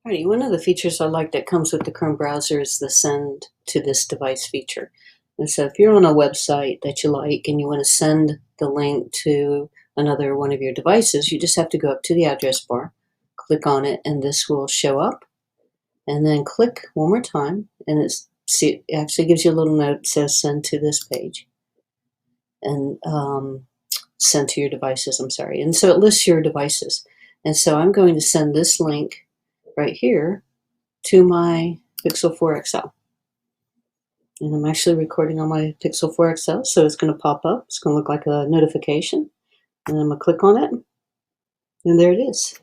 Alrighty, one of the features I like that comes with the Chrome browser is the send to this device feature. And so if you're on a website that you like and you want to send the link to another one of your devices, you just have to go up to the address bar, click on it, and this will show up. And then click one more time, and it actually gives you a little note that says send to this page. And send to your devices, I'm sorry. And so it lists your devices. And so I'm going to send this link right here to my Pixel 4 XL. And I'm actually recording on my Pixel 4 XL, so it's going to pop up. It's going to look like a notification. And I'm going to click on it. And there it is.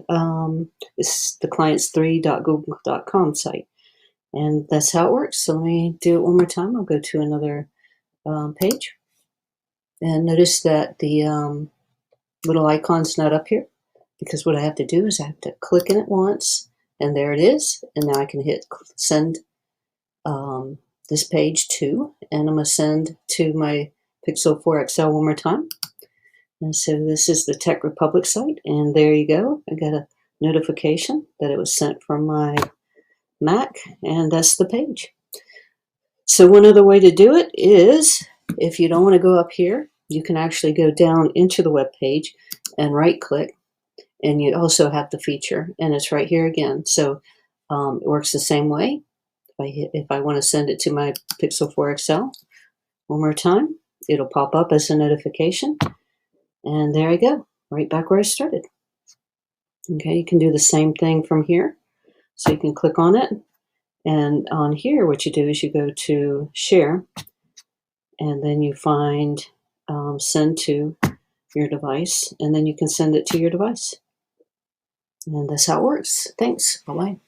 It's the clients3.google.com site. And that's how it works. So let me do it one more time. I'll go to another page. And notice that the little icon's not up here, because what I have to do is I have to click in it once, and there it is. And now I can hit send this page to, and I'm going to send to my Pixel 4 XL one more time. And so this is the Tech Republic site, and there you go. I got a notification that it was sent from my Mac, and that's the page. So one other way to do it is, if you don't want to go up here, you can actually go down into the web page and right click, and you also have the feature, and it's right here again. So it works the same way. If I want to send it to my Pixel 4 XL one more time, it'll pop up as a notification, and there I go, right back where I started. Okay, you can do the same thing from here. So you can click on it, and on here what you do is you go to share, and then you find send to your device, and then you can send it to your device. And that's how it works. Thanks. Bye-bye.